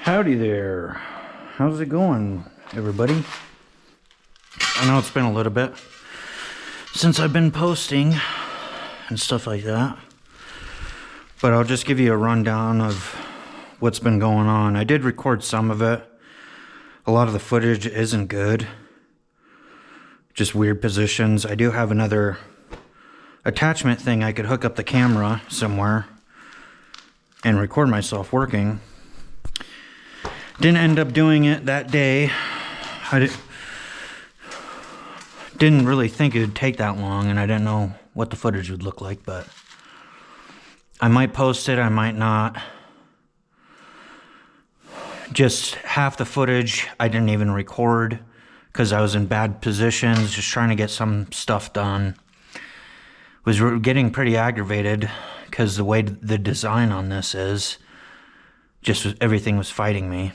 Howdy there. How's it going, everybody? I know it's been a little bit since I've been posting and stuff like that, but I'll just give you a rundown of what's been going on. I did record some of it. A lot of the footage isn't good. Just weird positions. I do have another attachment thing I could hook up the camera somewhere and record myself working. Didn't end up doing it that day. I didn't really think it would take that long, and I didn't know what the footage would look like, but I might post it, I might not. Just half the footage I didn't even record because I was in bad positions, just trying to get some stuff done. Was getting pretty aggravated because the way the design on this is, everything was fighting me.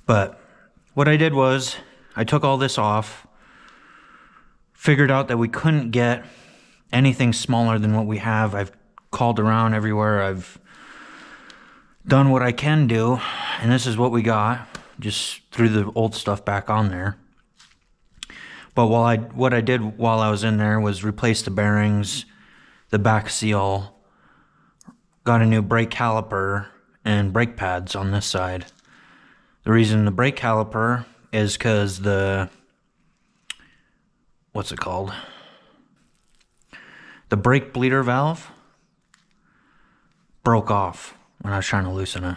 But what I did was, I took all this off, figured out that we couldn't get anything smaller than what we have. I've called around everywhere, I've done what I can do, and this is what we got. Just threw the old stuff back on there. But what I did while I was in there was replace the bearings, the back seal, got a new brake caliper and brake pads on this side. The reason the brake caliper is because the, what's it called? The brake bleeder valve broke off when I was trying to loosen it.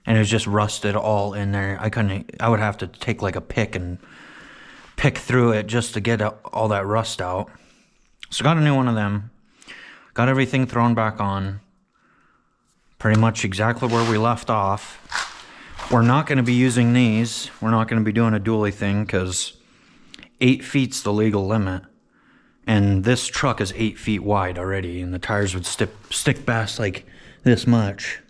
And it was just rusted all in there. I would have to take like a pick and pick through it just to get all that rust out. So got a new one of them. Got everything thrown back on. Pretty much exactly where we left off. We're not going to be using these. We're not going to be doing a dually thing because 8 feet's the legal limit. And this truck is 8 feet wide already, and the tires would stick past like this much.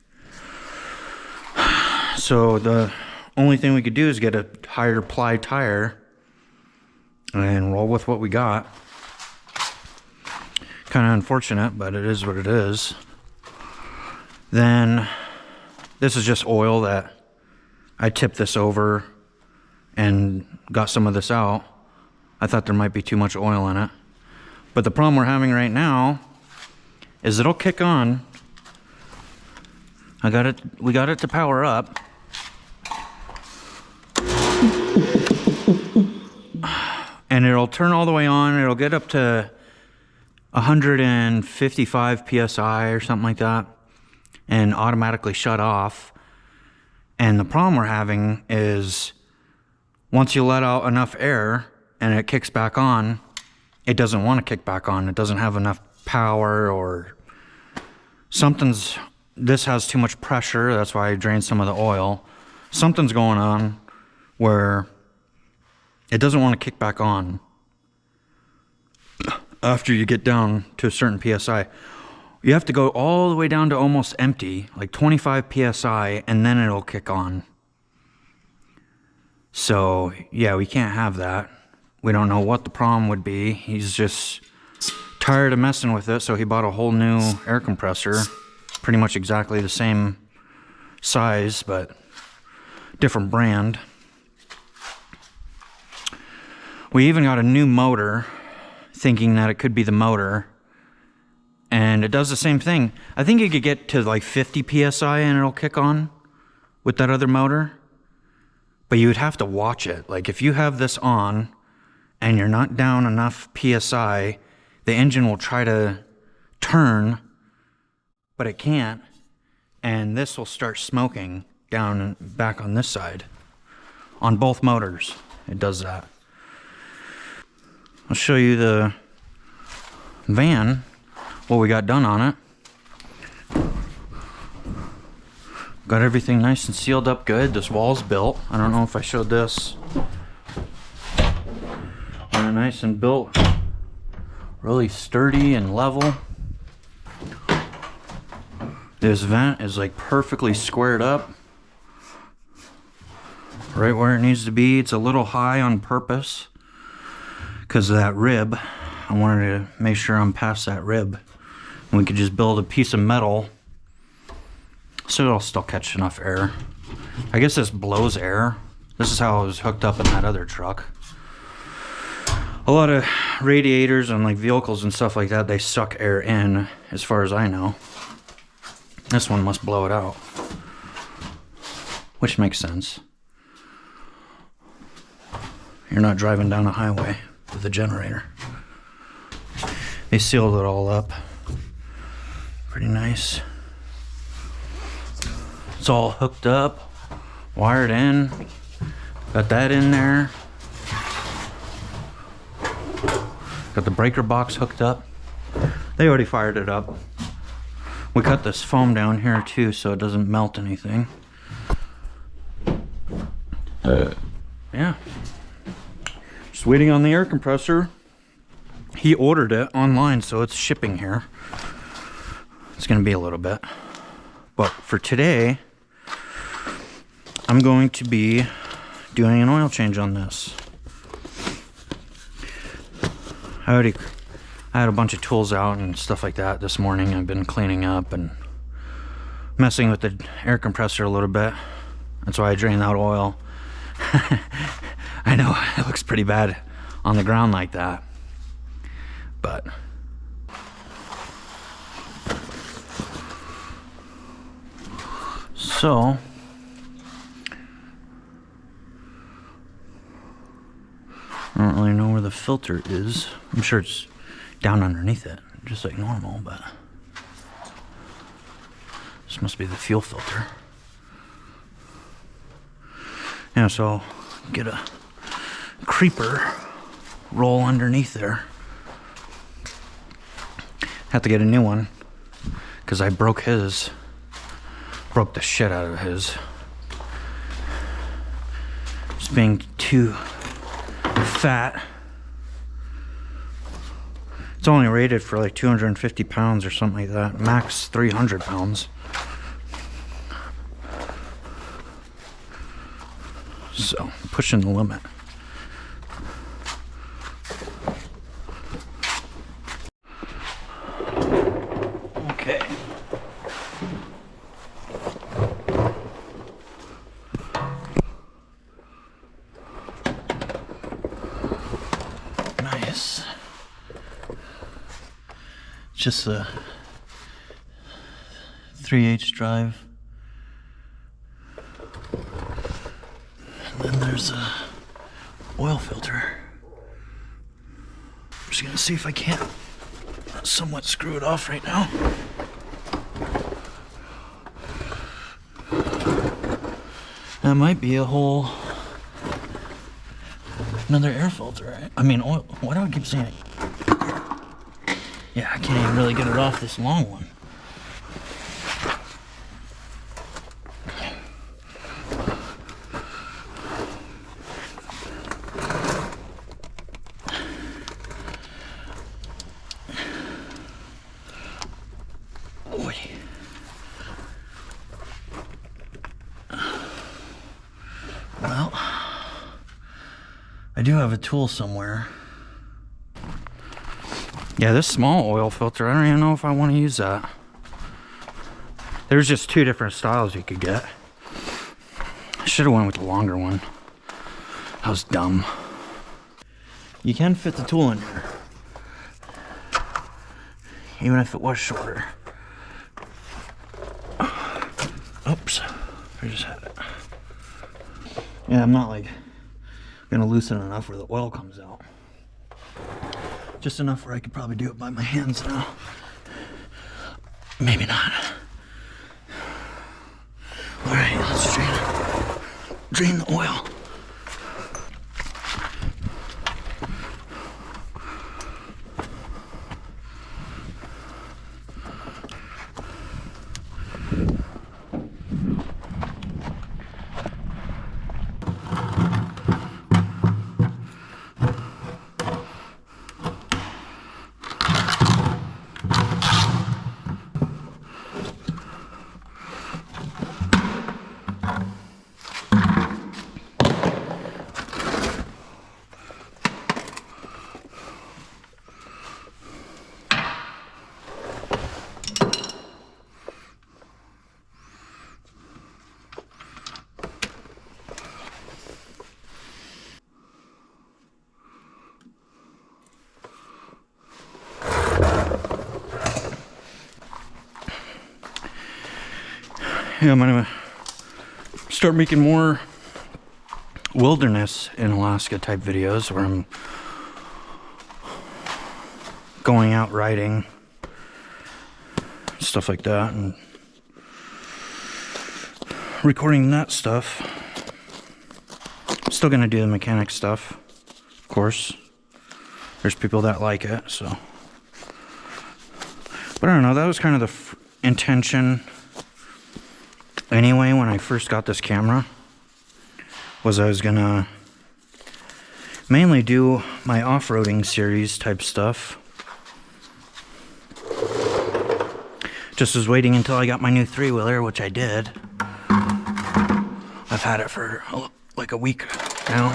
So the only thing we could do is get a higher ply tire and roll with what we got. Kind of unfortunate, but it is what it is. Then this is just oil that I tipped this over and got some of this out. I thought there might be too much oil in it. But the problem we're having right now is it'll kick on. We got it to power up. And it'll turn all the way on. It'll get up to 155 PSI or something like that and automatically shut off. And the problem we're having is once you let out enough air and it kicks back on, it doesn't want to kick back on. It doesn't have enough power, or this has too much pressure. That's why I drained some of the oil. Something's going on where it doesn't want to kick back on after you get down to a certain PSI. You have to go all the way down to almost empty, like 25 PSI, and then it'll kick on. So, yeah, we can't have that. We don't know what the problem would be. He's just tired of messing with it, so he bought a whole new air compressor. Pretty much exactly the same size, but different brand. We even got a new motor, thinking that it could be the motor. And it does the same thing. I think you could get to like 50 PSI and it'll kick on with that other motor. But you would have to watch it. Like if you have this on and you're not down enough PSI, the engine will try to turn, but it can't. And this will start smoking down and back on this side. On both motors, it does that. I'll show you the van, what we got done on it. Got everything nice and sealed up good. This wall's built. I don't know if I showed this. Nice and built. Really sturdy and level. This vent is like perfectly squared up. Right where it needs to be. It's a little high on purpose because of that rib. I wanted to make sure I'm past that rib. And we could just build a piece of metal So it'll still catch enough air. I guess this blows air. This is how it was hooked up in that other truck. A lot of radiators and like vehicles and stuff like that, they suck air in, as far as I know. This one must blow it out, which makes sense. You're not driving down a highway with a generator. They sealed it all up. Pretty nice. It's all hooked up, wired in. Got that in there. Got the breaker box hooked up. They already fired it up. We cut this foam down here too so it doesn't melt anything. Yeah. Just waiting on the air compressor. He ordered it online, so it's shipping here. It's gonna be a little bit. But for today, I'm going to be doing an oil change on this. I had a bunch of tools out and stuff like that this morning. I've been cleaning up and messing with the air compressor a little bit. That's why I drained out oil. I know it looks pretty bad on the ground like that, but so I don't really know where the filter is. I'm sure it's down underneath it, just like normal, but this must be the fuel filter. Yeah, so I'll get a creeper, roll underneath there. Have to get a new one because I broke the shit out of his. Just being too fat. It's only rated for like 250 pounds or something like that. Max 300 pounds. So, pushing the limit. Okay. Nice. Just a 3/8 drive. And then there's a oil filter. I'm just gonna see if I can't somewhat screw it off right now. That might be a whole another air filter, right? I mean oil. Why do I keep saying it? Yeah, I can't even really get it off this long one. Oy. Well, I do have a tool somewhere. Yeah, this small oil filter, I don't even know if I want to use that. There's just two different styles you could get. I should have went with the longer one. I was dumb. You can fit the tool in here, even if it was shorter. Oops, I just had it. Yeah, I'm not like gonna loosen it enough where the oil comes out. Just enough where I could probably do it by my hands now. Maybe not. All right, let's drain the oil. Yeah, I'm gonna start making more wilderness in Alaska type videos where I'm going out riding, stuff like that, and recording that stuff. I'm still gonna do the mechanic stuff, of course. There's people that like it, so. But I don't know, that was kind of the intention anyway when I first got this camera, was I was gonna mainly do my off-roading series type stuff. Just was waiting until I got my new 3-wheeler, which I did. I've had it for like a week now.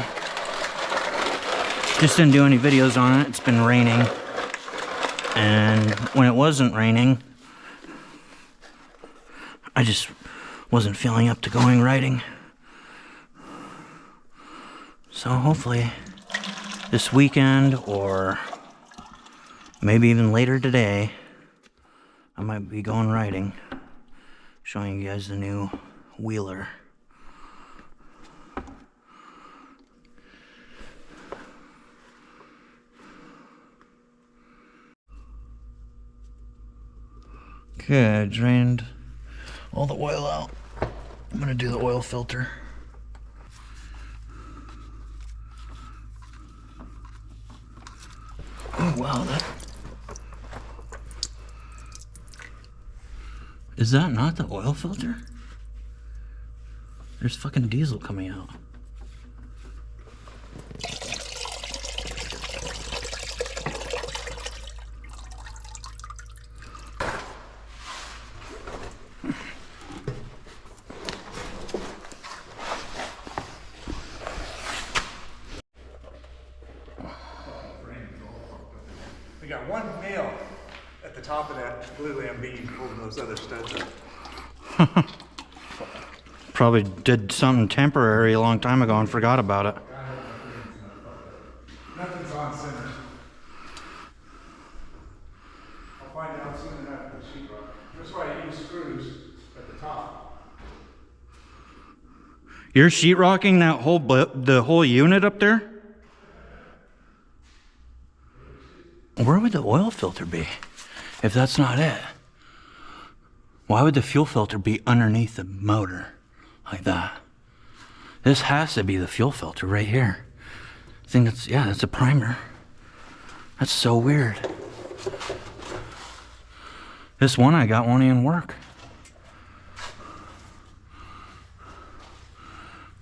Just didn't do any videos on it. It's been raining. And when it wasn't raining, I just wasn't feeling up to going riding. So hopefully this weekend, or maybe even later today, I might be going riding, showing you guys the new wheeler. Okay, I drained all the oil out. I'm gonna do the oil filter. Oh wow, is that not the oil filter? There's fucking diesel coming out. We got one nail at the top of that blue lamb beam holding those other studs up. Probably did something temporary a long time ago and forgot about it. Nothing's on center. I'll find out soon enough with the sheetrock. That's why I use screws at the top. You're sheetrocking that the whole unit up there? Where would the oil filter be if that's not it? Why would the fuel filter be underneath the motor like that? This has to be the fuel filter right here. I think that's, yeah, that's a primer. That's so weird. This one I got won't even work.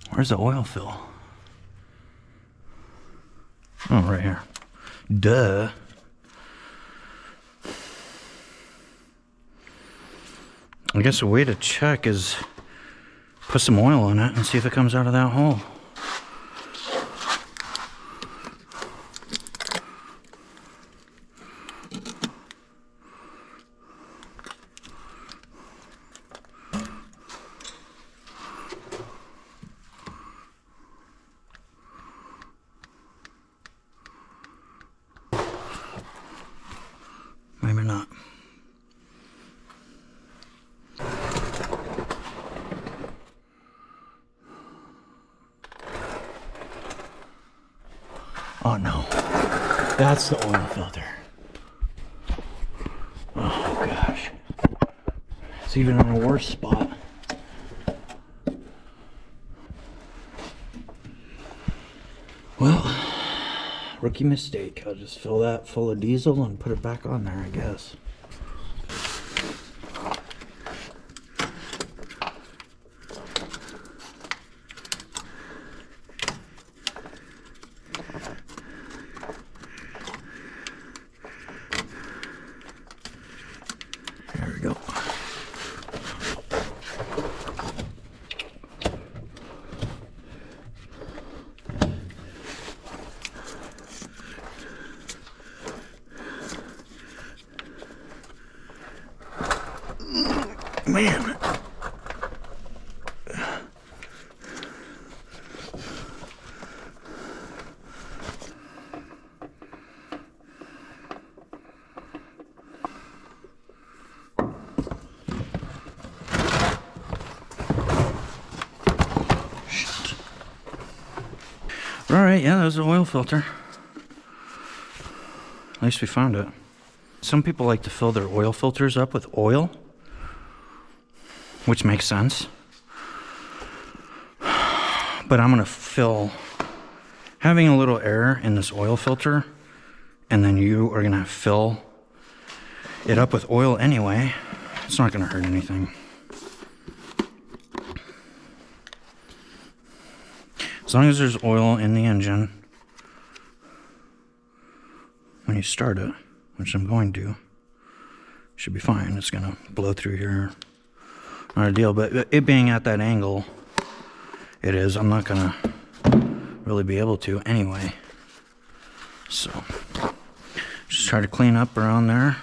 Where's the oil fill? Oh, right here. Duh. I guess a way to check is put some oil in it and see if it comes out of that hole. Maybe not. Oh no, that's the oil filter. Oh gosh, it's even in a worse spot. Well, rookie mistake. I'll just fill that full of diesel and put it back on there, I guess. There we go. Man. Alright, yeah, that was an oil filter. At least we found it. Some people like to fill their oil filters up with oil, which makes sense. But I'm gonna fill, having a little air in this oil filter, and then you are gonna fill it up with oil anyway. It's not gonna hurt anything. As long as there's oil in the engine when you start it, which I'm going to, should be fine. It's gonna blow through here, not a deal. But it being at that angle, it is. I'm not gonna really be able to anyway. So just try to clean up around there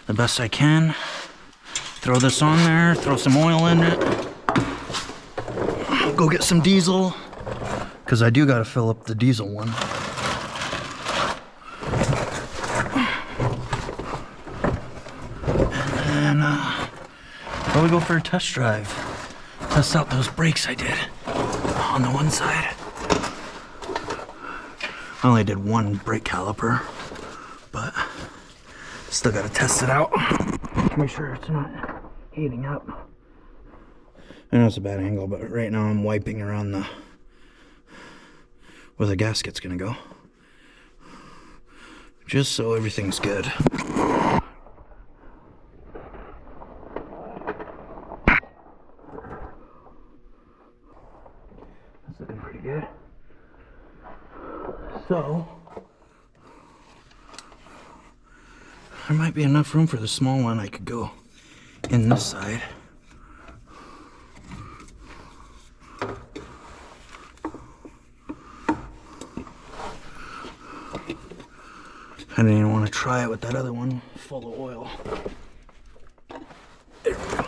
the best I can. Throw this on there, throw some oil in it. Go get some diesel, because I do gotta fill up the diesel one. And then probably go for a test drive. Test out those brakes I did on the one side. I only did one brake caliper, but still gotta test it out. Make sure it's not heating up. I know it's a bad angle, but right now I'm wiping around where the gasket's gonna go. Just so everything's good. That's looking pretty good. So, there might be enough room for the small one. I could go in this side. I didn't even want to try it with that other one full of oil. There we go.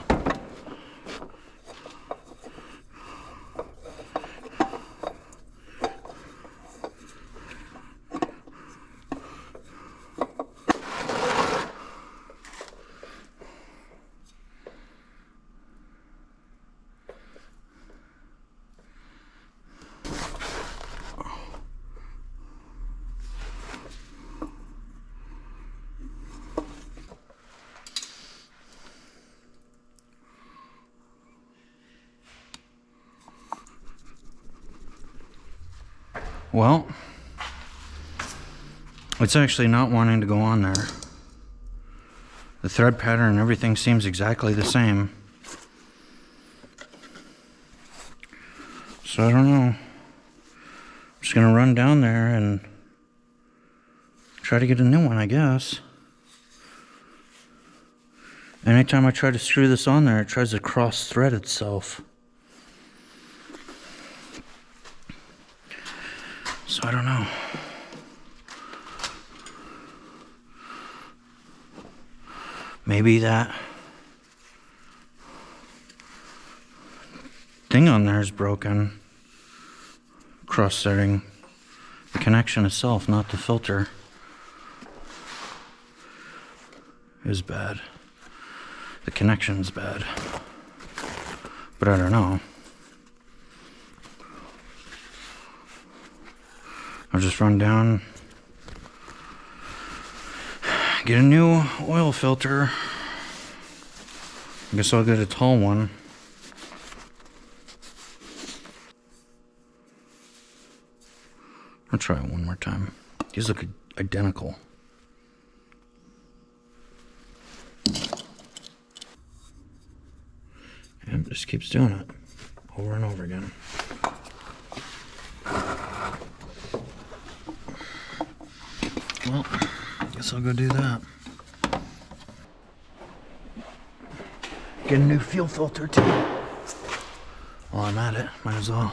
Well, it's actually not wanting to go on there. The thread pattern and everything seems exactly the same. So I don't know. I'm just gonna run down there and try to get a new one, I guess. Anytime I try to screw this on there, it tries to cross thread itself. So I don't know. Maybe that thing on there is broken. Cross-threading the connection itself, not the filter, is bad. The connection's bad. But I don't know. I'll just run down, get a new oil filter. I guess I'll get a tall one. I'll try it one more time. These look identical. And it just keeps doing it over and over again. Well, guess I'll go do that. Get a new fuel filter too. While I'm at it, might as well.